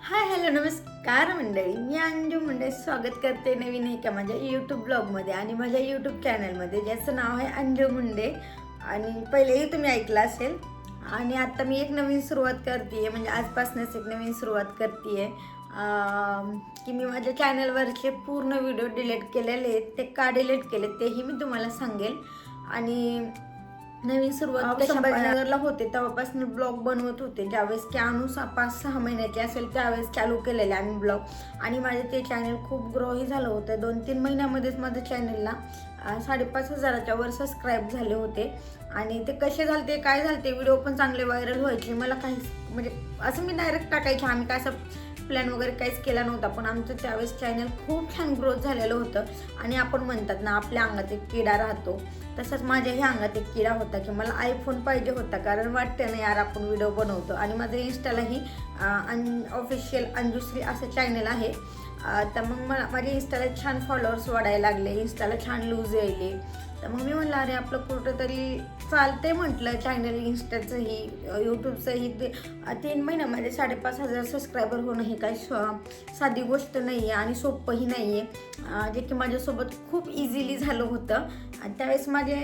Hi hello नमस्कार मंडळी, मी अंजू मंडळी स्वागत करते नवीन एका माझ्या यूट्यूब ब्लॉगमध्ये आणि माझ्या यूट्यूब चॅनलमध्ये, ज्याचं नाव आहे अंजू मुंडे. आणि पहिलेही तुम्ही ऐकलं असेल. आणि आता मी एक नवीन सुरुवात करते आहे, म्हणजे आजपासूनच एक नवीन सुरुवात करते आहे की मी माझ्या चॅनलवरचे पूर्ण व्हिडिओ डिलीट केलेले आहेत. ते का डिलीट केले तेही मी तुम्हाला सांगेल. आणि नवीन सुरुवात संभाजीनगरला होते तेव्हापासून ब्लॉग बनवत होते. ज्यावेळेस की अनु 5-6 महिन्याची असेल त्यावेळेस चालू केलेले आम्ही ब्लॉग. आणि माझे ते चॅनल खूप ग्रोही झालं होतं. 2-3 महिन्यामध्येच माझ्या चॅनलला 5,500च्या वर सबस्क्राईब झाले होते. आणि ते कसे झाले काय झाले व्हिडिओ पण चांगले व्हायरल व्हायचे. मला काहीच म्हणजे असं मी डायरेक्ट टाकायचे, आम्ही काय असं प्लॅन वगैरे काहीच केला नव्हता. पण आमचं त्यावेळेस चॅनल खूप छान ग्रोथ झालेलं होतं. आणि आपण म्हणतात ना, आपल्या अंगात एक किडा राहतो, तसंच माझ्याही अंगात एक किडा होता की मला आयफोन पाहिजे होता. कारण वाटतं ना यार आपण व्हिडिओ बनवतो. आणि माझं इन्स्टालाही ऑफिशियल अंजुश्री असं चॅनल आहे. तर मग मला माझ्या इन्स्टाला छान फॉलोअर्स वाढायला लागले, इन्स्टाला छान लूज यायले. तर मग मी म्हणलं अरे आपलं कुठं तरी चालतंय म्हटलं चॅनल इन्स्टाचंही यूट्यूबचंही. 3 महिन्यामध्ये 5,500 सबस्क्रायबर होणं हे काही साधी गोष्ट नाही आहे आणि सोपंही नाही आहे, जे की माझ्यासोबत खूप इझिली झालं होतं. आणि त्यावेळेस माझे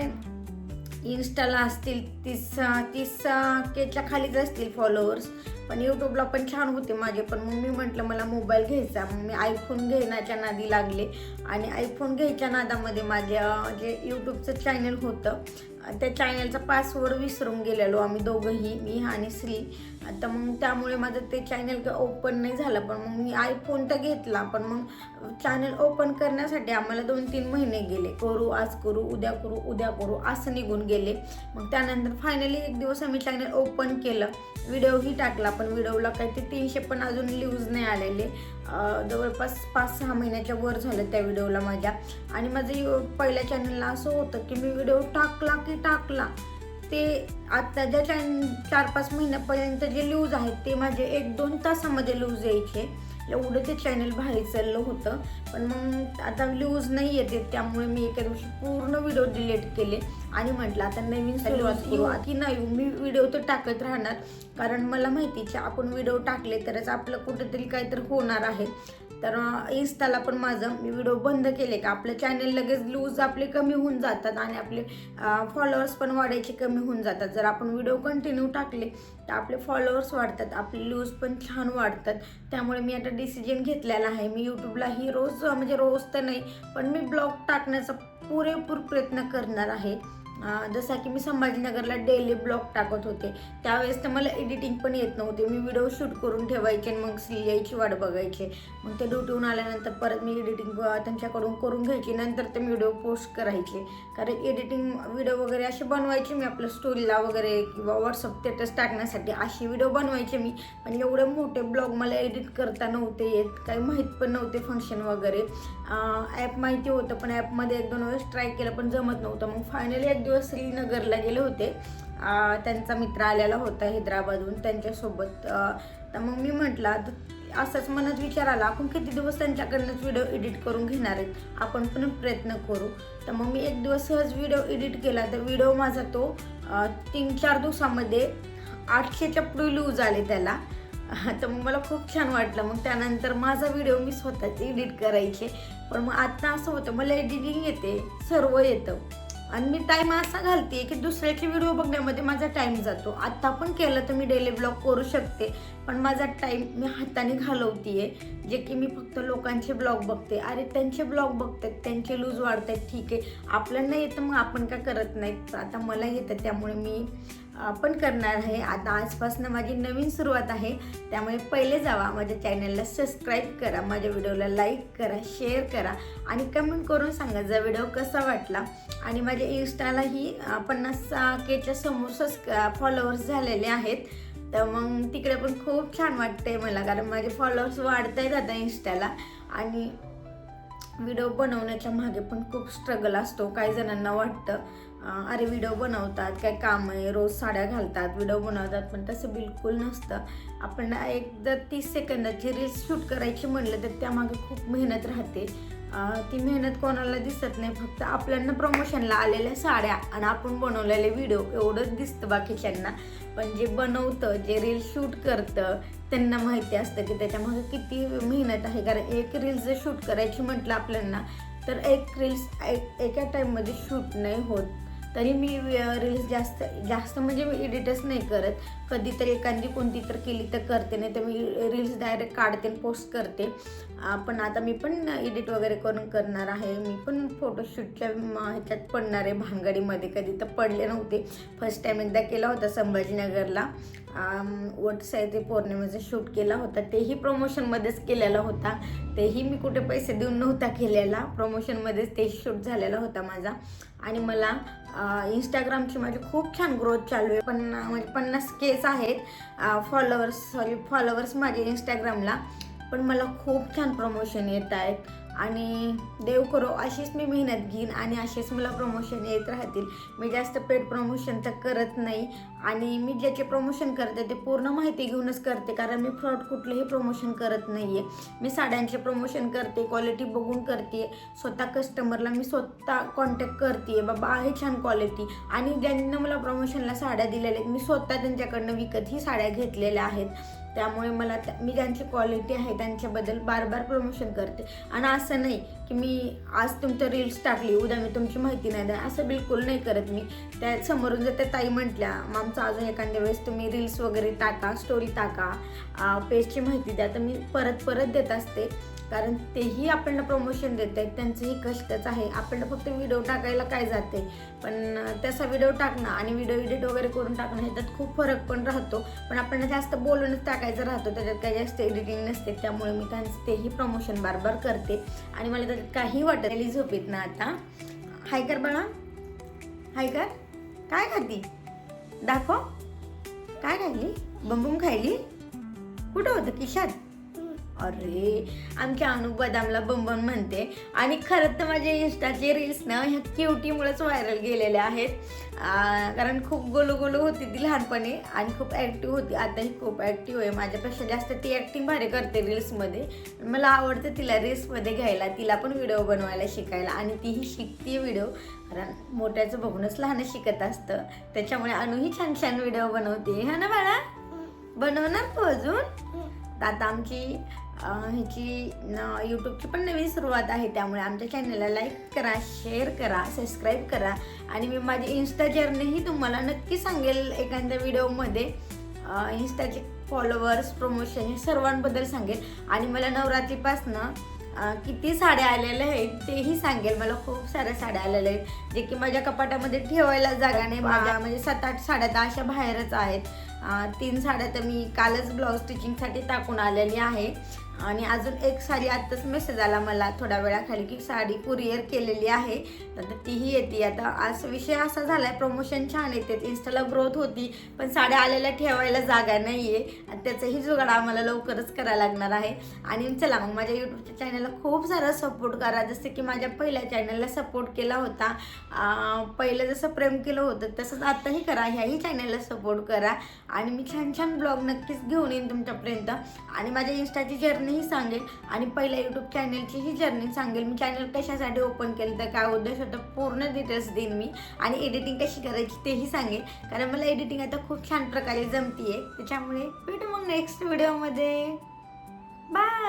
इन्स्टाला असतील 30Kच्या खालीच असतील फॉलोअर्स. पण यूट्यूबला पण छान होते माझे. पण मग मी म्हटलं मला मोबाईल घ्यायचा, मग मी आयफोन घेण्याच्या नादी लागले. आणि आयफोन घ्यायच्या नादामध्ये माझ्या जे यूट्यूबचं चॅनल होतं त्या चॅनलचा पासवर्ड विसरून गेलेलो आम्ही दोघंही, मी आणि श्री. तर मग त्यामुळे माझं ते चॅनल काही ओपन नाही झालं. पण मग मी आयफोन तर घेतला, पण मग चॅनल ओपन करण्यासाठी आम्हाला 2-3 महिने गेले. करू आज करू उद्या करू उद्या करू असं निघून गेले. मग त्यानंतर फायनली एक दिवस आम्ही चॅनल ओपन केलं, व्हिडिओही टाकला. पण व्हिडिओला काही ते 300 पण अजून व्ह्यूज नाही आलेले. जवळपास 5-6 महिन्याच्या वर झालं त्या व्हिडिओला माझ्या. आणि माझं पहिल्या चॅनलला असं होतं की मी व्हिडिओ टाकला की टाकला ते आता ज्या 4-5 महिन्यापर्यंत जे न्यूज आहेत ते माझे 1-2 तासामध्ये न्यूज यायचे. एवढं ते चॅनल भारी चाललं होतं. पण मग आता व्ह्यूज नाही येते, त्यामुळे मी एका दिवशी पूर्ण व्हिडिओ डिलीट केले. आणि म्हटलं आता नवीन सुरुवात करू की नाही, मी व्हिडिओ तर टाकत राहणार. कारण मला माहिती की आपण व्हिडिओ टाकले तरच आपलं कुठेतरी काहीतरी होणार आहे. तर इन्स्टाला पण मी व्हिडिओ बंद केले का आपलं चॅनल लगेच व्ह्यूज आपले कमी होऊन जातात आणि आपले फॉलोअर्स पण वाढायचे कमी होऊन जातात. जर आपण व्हिडिओ कंटिन्यू टाकले तर आपले फॉलोअर्स वाढतात, आपले व्ह्यूज पण छान वाढतात. त्यामुळे मी आता डिसिजन घेतलेला आहे. मी यूट्यूबलाही रोज म्हणजे रोज तर नाही, पण मी ब्लॉग टाकण्याचा पुरेपूर प्रयत्न करणार आहे. जसा की मी संभाजीनगरला डेली ब्लॉग टाकत होते, त्यावेळेस तर मला एडिटिंग पण येत नव्हते. मी व्हिडिओ शूट करून ठेवायचे आणि मग श्री यायची वाट बघायचे. मग ते ड्युटीहून आल्यानंतर परत मी एडिटिंग त्यांच्याकडून करून घ्यायची, नंतर ते मी व्हिडिओ पोस्ट करायचे. कारण एडिटिंग व्हिडिओ वगैरे असे बनवायचे मी आपल्या स्टोरीला वगैरे किंवा व्हॉट्सअप स्टेटस टाकण्यासाठी असे व्हिडिओ बनवायचे मी. पण एवढे मोठे ब्लॉग मला एडिट करता नव्हते येत, काही माहीत पण नव्हते फंक्शन वगैरे. ॲप माहिती होतं पण ॲपमध्ये 1-2 वेळेस ट्राय केलं पण जमत नव्हतं. मग फायनली एक दिवस श्रीनगरला गेले होते, त्यांचा मित्र आलेला होता हैदराबादहून त्यांच्यासोबत. तर मग मी म्हटलं असंच मनात विचार आला आपण किती दिवस त्यांच्याकडनंच व्हिडिओ एडिट करून घेणार आहेत, आपण पण प्रयत्न करू. तर मग मी एक दिवस सहज व्हिडिओ एडिट केला. तर व्हिडिओ माझा तो 3-4 दिवसामध्ये 800च्या पुढे व्ह्यूज आले त्याला. तर मग मला खूप छान वाटलं. मग त्यानंतर माझा व्हिडिओ मी स्वतःच एडिट करायचे. पण मग आता असं होतं मला एडिटिंग येते, सर्व येतं आणि मी टाईम असा घालते की दुसऱ्याचे व्हिडिओ बघण्यामध्ये माझा टाईम जातो. आत्ता पण केलं तर मी डेली ब्लॉग करू शकते, पण माझा टाईम मी हाताने घालवते आहे. जे की मी फक्त लोकांचे ब्लॉग बघते, अरे त्यांचे ब्लॉग बघतात, त्यांचे लूज वाढतात, ठीक आहे. आपल्याला नाही येतं मग आपण का करत नाही. आता मला येतं त्यामुळे मी पण करणार आहे. आता आजपासून माझी नवीन सुरुवात आहे, त्यामुळे पहिले जावा माझ्च्या चॅनलला सबस्क्राईब करा, माझ्या व्हिडिओला लाईक करा, शेअर करा आणि कमेंट करून सांगा जर व्हिडिओ कसा वाटला. आणि माझ्या इन्स्टालाही 50Kच्या समोर फॉलोअर्स झालेले आहेत. तर मग तिकडे पण खूप छान वाटतंय मला, कारण माझे फॉलोअर्स वाढत आहेत आता इन्स्टाला. आणि व्हिडिओ बनवण्याच्या मागे पण खूप स्ट्रगल असतो. काही जणांना वाटतं अरे व्हिडिओ बनवतात काय काम आहे, रोज साड्या घालतात व्हिडिओ बनवतात, पण तसं बिलकुल नसतं. आपण जर 30 सेकंदाची रील्स शूट करायची म्हणलं तर त्यामागे खूप मेहनत राहते. ती मेहनत कोणाला दिसत नाही, फक्त आपल्याला प्रमोशनला आलेल्या साड्या आणि आपण बनवलेले व्हिडिओ एवढंच दिसतं बाकीच्यांना. पण जे बनवतं, जे रील शूट करतं त्यांना माहिती असतं की त्याच्यामागे किती मेहनत आहे. कारण एक रील्स जर शूट करायची म्हटलं आपल्याला तर एक रील्स एका टाईममध्ये शूट नाही होत. तरी मी रील्स जास्त म्हणजे मी एडिटच नाही करत. कधीतरी एखादी कोणती तर केली तर करते, नाही तर मी रील्स डायरेक्ट काढते आणि पोस्ट करते. पण आता मी पण एडिट वगैरे करून करणार आहे. मी पण फोटोशूटच्या ह्याच्यात पडणार आहे भानगडीमध्ये. कधी तर पडले नव्हते. फर्स्ट टाईम एकदा केला होता संभाजीनगरला, वटसावित्री पौर्णिमेचा शूट केला होता. तेही प्रमोशनमध्येच केलेला होता. तेही मी कुठे पैसे देऊन नव्हता केलेला, प्रमोशनमध्येच ते शूट झालेला होता माझा. आणि मला इंस्टाग्रामची माझी खूप छान ग्रोथ चालू आहे. म्हणजे 50K आहेत फॉलोवर्स माझे इंस्टाग्रामला. पण मला खूप छान प्रमोशन येत आहेत आणि देव करो अशीच मी मेहनत घेईन आणि असेच मला प्रमोशन येत राहतील. मी जास्त पेड प्रमोशन तर करत नाही आणि मी ज्याचे प्रमोशन करते ते पूर्ण माहिती घेऊनच करते. कारण मी फ्रॉड कुठलेही प्रमोशन करत नाही आहे. मी साड्यांचे प्रमोशन करते, क्वालिटी बघून करते. स्वतः कस्टमरला मी स्वतः कॉन्टॅक्ट करते, बाबा आहे छान क्वालिटी. आणि ज्यांना मला प्रमोशनला साड्या दिलेल्या आहेत मी स्वतः त्यांच्याकडनं विकतही साड्या घेतलेल्या आहेत. त्यामुळे मला मी ज्यांची क्वालिटी आहे त्यांच्याबद्दल बार प्रमोशन करते. आणि असं नाही की मी आज तुमचं रील्स टाकली उद्या मी तुमची माहिती नाही द्या, असं बिलकुल नाही करत मी. त्या समोरून जर त्या ताई म्हटल्या आमचं अजून एखाद्या वेळेस तुम्ही रील्स वगैरे टाका, स्टोरी टाका, पेजची माहिती द्या, तर मी परत देत असते. कारण तेही आपल्याला प्रमोशन देत आहेत, त्यांचंही कष्टच आहे. आपल्याला फक्त व्हिडिओ टाकायला काय जाते, पण त्याचा व्हिडिओ टाकणं आणि व्हिडिओ एडिट वगैरे करून टाकणं ह्याच्यात खूप फरक पण राहतो. पण आपल्याला जास्त बोलूनच टाकायचं राहतो, त्याच्यात काही जास्त एडिटिंग नसते. त्यामुळे मी त्यांचं तेही प्रमोशन बार करते आणि मला त्याच्यात काही वाटत नाही. झोपेत ना आता हाय कर बाळा, हाय कर. काय खाती दाखव, काय खाल्ली? बंबूम खायली? कुठं होतं खिशात? अरे आमच्या अनु बदामला बंबन म्हणते. आणि खरंच तर माझे इंस्टाचे रील्स ना ह्या क्युटीमुळेच व्हायरल गेलेले आहेत. कारण खूप गोलू होती ती लहानपणी आणि खूप ॲक्टिव्ह होती. आताही खूप ॲक्टिव्ह आहे, माझ्यापेक्षा जास्त ती ॲक्टिंग भारी करते रील्समध्ये. मला आवडतं तिला रील्समध्ये घ्यायला, तिला पण व्हिडिओ बनवायला शिकायला. आणि तीही शिकते व्हिडिओ, कारण मोठ्याचं बघूनच लहान शिकत असतं. त्याच्यामुळे अनुही छान व्हिडिओ बनवते. हा ना बाळा, बनवणार तू अजून? आता आमची ह्याची यूट्यूबची पण नवीन सुरुवात आहे. त्यामुळे आमच्या चॅनलला लाईक करा, शेअर करा, सबस्क्राईब करा. आणि मी माझी इन्स्टा जर्नीही तुम्हाला नक्की सांगेल एखाद्या व्हिडिओमध्ये. इन्स्टाचे फॉलोवर्स, प्रमोशन हे सर्वांबद्दल सांगेल. आणि मला नवरात्रीपासनं किती साड्या आलेल्या आहेत तेही सांगेल. मला खूप साऱ्या साड्या आलेल्या आहेत जे की माझ्या कपाटामध्ये ठेवायला जागा नाही. माझ्या म्हणजे 7-8 साड्या तर अशा बाहेरच आहेत. 3 साड्या तर मी कालच ब्लाऊज स्टिचिंगसाठी टाकून आलेली आहे. आणि अजून एक साडी आत्ताच मेसेज आला मला थोड्या वेळाखाली की साडी कुरिअर केलेली आहे, तर तीही येते. आता आज विषय असा झाला आहे, प्रमोशन छान येते, इन्स्टाला ग्रोथ होती, पण साड्या आलेल्या ठेवायला जागा नाही आहे. आणि त्याचंही जुगाड आम्हाला लवकरच करायला लागणार आहे. आणि चला मग माझ्या यूट्यूबच्या चॅनलला खूप सारा सपोर्ट करा. जसं की माझ्या पहिल्या चॅनलला सपोर्ट केला होता, पहिलं जसं प्रेम केलं होतं तसंच आत्ताही करा. ह्याही चॅनलला सपोर्ट करा आणि मी छान ब्लॉग नक्कीच घेऊन येईन तुमच्यापर्यंत. आणि माझ्या इन्स्टाची जर्नीही सांगेल आणि पहिल्या यूट्यूब चॅनलचीही जर्नी सांगेल. मी चॅनल कशासाठी ओपन केलं, तर काय उद्देश होता, पूर्ण डिटेल्स देईन मी. आणि एडिटिंग कशी करायची तेही सांगेल, कारण मला एडिटिंग आता खूप छान प्रकारे जमती आहे. त्याच्यामुळे भेटू मग नेक्स्ट व्हिडिओमध्ये. बाय.